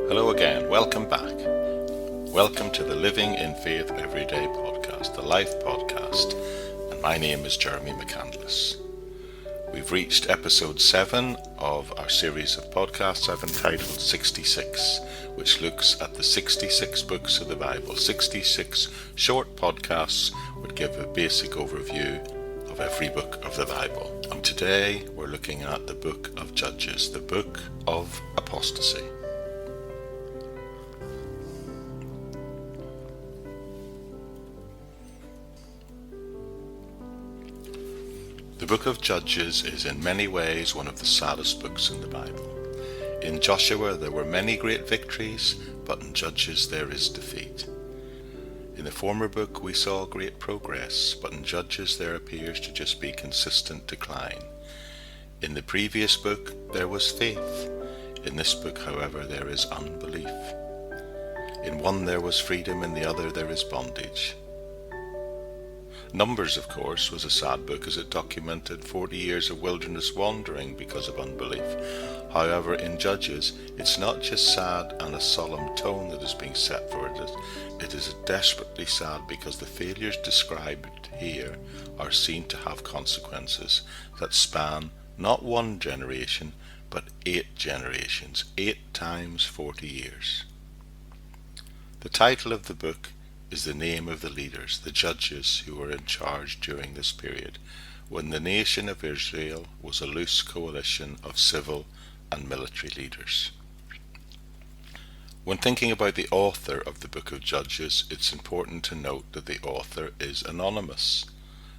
Hello again, welcome back. Welcome to the Living in Faith Everyday podcast, the Life podcast, and my name is Jeremy McCandless. We've reached episode 7 of our series of podcasts I've entitled 66, which looks at the 66 books of the Bible. 66 short podcasts would give a basic overview of every book of the Bible. And today we're looking at the book of Judges, the book of apostasy. The book of Judges is in many ways one of the saddest books in the Bible. In Joshua there were many great victories, but in Judges there is defeat. In the former book we saw great progress, but in Judges there appears to just be consistent decline. In the previous book there was faith. In this book, however, there is unbelief. In one there was freedom, in the other there is bondage. Numbers, of course, was a sad book as it documented 40 years of wilderness wandering because of unbelief. However, in Judges, it's not just sad and a solemn tone that is being set for it. It is desperately sad because the failures described here are seen to have consequences that span not one generation, but 8 generations, 8 times 40 years. The title of the book is the name of the leaders, the judges who were in charge during this period, when the nation of Israel was a loose coalition of civil and military leaders. When thinking about the author of the book of Judges, it's important to note that the author is anonymous.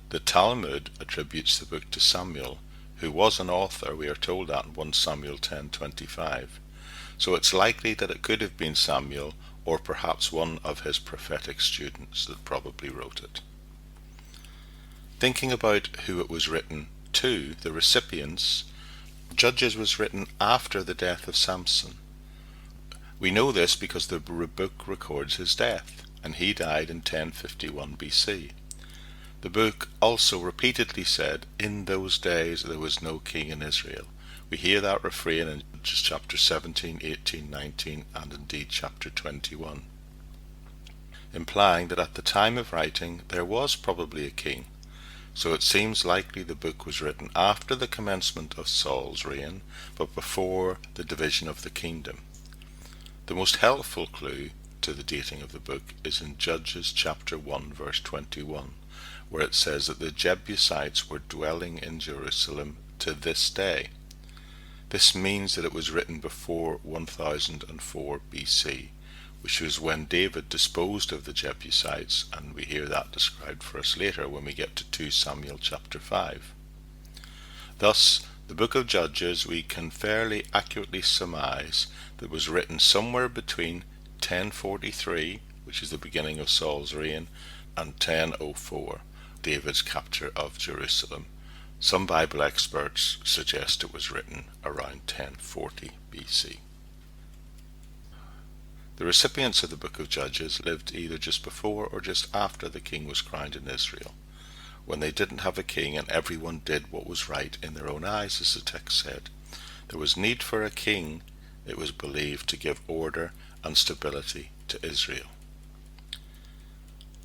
The Talmud attributes the book to Samuel, who was an author, we are told that in 1 Samuel 10:25. So it's likely that it could have been Samuel, or perhaps one of his prophetic students that probably wrote it. Thinking about who it was written to, the recipients, Judges was written after the death of Samson. We know this because the book records his death, and he died in 1051 BC. The book also repeatedly said, "In those days there was no king in Israel." We hear that refrain in Judges chapter 17, 18, 19, and indeed chapter 21, implying that at the time of writing there was probably a king. So it seems likely the book was written after the commencement of Saul's reign, but before the division of the kingdom. The most helpful clue to the dating of the book is in Judges chapter 1, verse 21, where it says that the Jebusites were dwelling in Jerusalem to this day. This means that it was written before 1004 BC, which was when David disposed of the Jebusites, and we hear that described for us later when we get to 2 Samuel chapter 5. Thus, the book of Judges we can fairly accurately surmise that it was written somewhere between 1043, which is the beginning of Saul's reign, and 1004, David's capture of Jerusalem. Some Bible experts suggest it was written around 1040 BC. The recipients of the book of Judges lived either just before or just after the king was crowned in Israel, when they didn't have a king and everyone did what was right in their own eyes, as the text said. There was need for a king, it was believed, to give order and stability to Israel.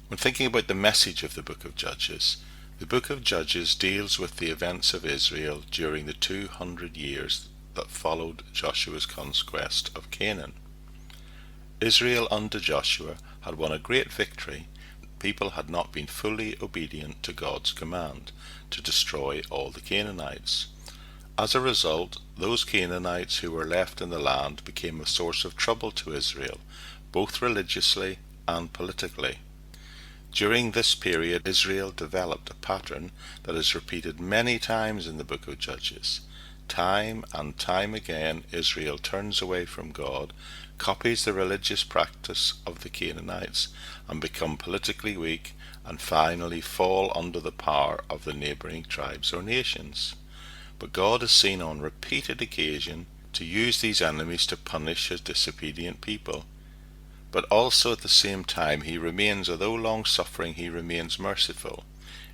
When thinking about the message of the book of Judges, the book of Judges deals with the events of Israel during the 200 years that followed Joshua's conquest of Canaan. Israel under Joshua had won a great victory. People had not been fully obedient to God's command to destroy all the Canaanites. As a result, those Canaanites who were left in the land became a source of trouble to Israel, both religiously and politically. During this period, Israel developed a pattern that is repeated many times in the book of Judges. Time and time again, Israel turns away from God, copies the religious practice of the Canaanites, and become politically weak, and finally fall under the power of the neighboring tribes or nations. But God is seen on repeated occasion to use these enemies to punish his disobedient people. But also at the same time he remains, although long-suffering, he remains merciful.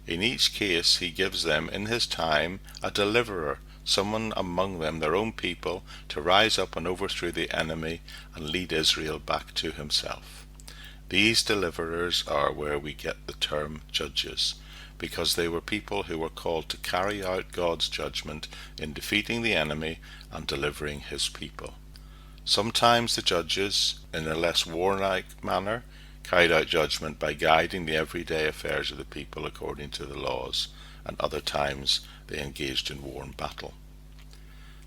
In each case he gives them in his time a deliverer, someone among them, their own people, to rise up and overthrow the enemy and lead Israel back to himself. These deliverers are where we get the term judges, because they were people who were called to carry out God's judgment in defeating the enemy and delivering his people. Sometimes the judges, in a less warlike manner, carried out judgment by guiding the everyday affairs of the people according to the laws, and other times they engaged in war and battle.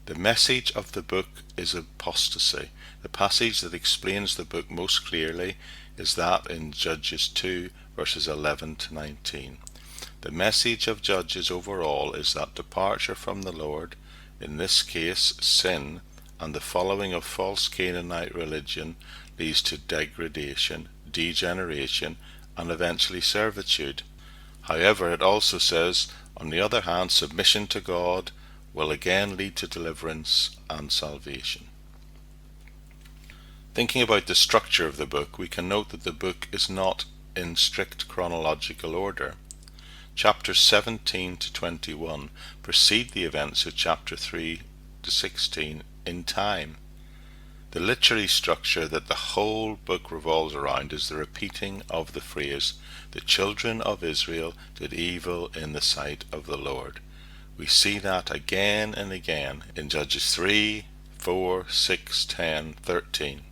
The message of the book is apostasy. The passage that explains the book most clearly is that in Judges 2, verses 11 to 19. The message of Judges overall is that departure from the Lord, in this case sin, and the following of false Canaanite religion leads to degradation, degeneration, and eventually servitude. However, it also says, on the other hand, submission to God will again lead to deliverance and salvation. Thinking about the structure of the book, we can note that the book is not in strict chronological order. Chapters 17 to 21 precede the events of chapter 3 to 16 in time. The literary structure that the whole book revolves around is the repeating of the phrase, "The children of Israel did evil in the sight of the Lord." We see that again and again in Judges 3, 4, 6, 10, 13.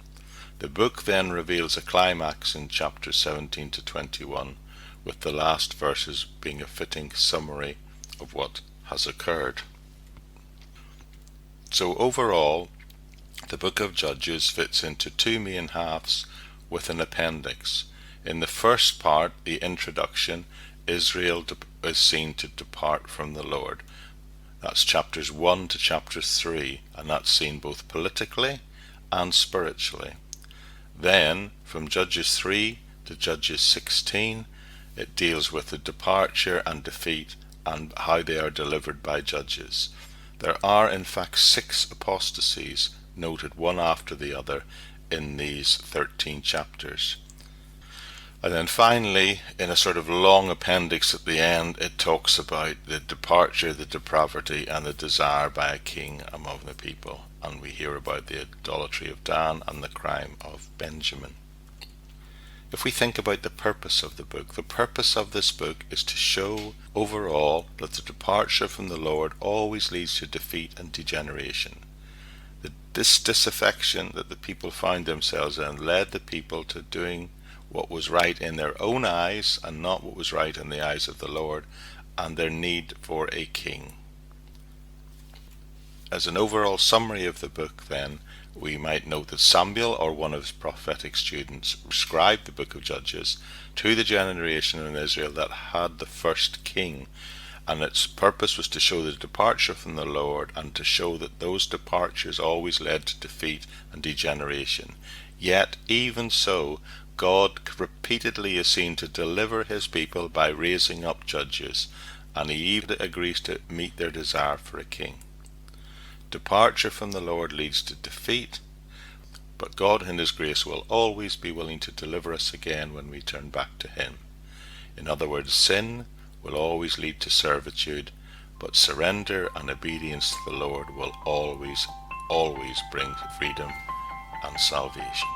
The book then reveals a climax in chapters 17 to 21, with the last verses being a fitting summary of what has occurred. So overall, the book of Judges fits into two main halves with an appendix. In the first part, the introduction, Israel is seen to depart from the Lord. That's chapters 1 to chapter 3, and that's seen both politically and spiritually. Then, from Judges 3 to Judges 16, it deals with the departure and defeat and how they are delivered by judges. There are in fact 6 apostasies noted one after the other in these 13 chapters. And then finally, in a sort of long appendix at the end, it talks about the departure, the depravity, and the desire by a king among the people. And we hear about the idolatry of Dan and the crime of Benjamin. If we think about the purpose of the book, the purpose of this book is to show overall that the departure from the Lord always leads to defeat and degeneration. This disaffection that the people found themselves in led the people to doing what was right in their own eyes and not what was right in the eyes of the Lord, and their need for a king. As an overall summary of the book, then, we might note that Samuel, or one of his prophetic students, scribed the book of Judges to the generation in Israel that had the first king, and its purpose was to show the departure from the Lord and to show that those departures always led to defeat and degeneration. Yet, even so, God repeatedly is seen to deliver his people by raising up judges, and he even agrees to meet their desire for a king. Departure from the Lord leads to defeat, but God in his grace will always be willing to deliver us again when we turn back to him. In other words, sin will always lead to servitude, but surrender and obedience to the Lord will always bring freedom and salvation.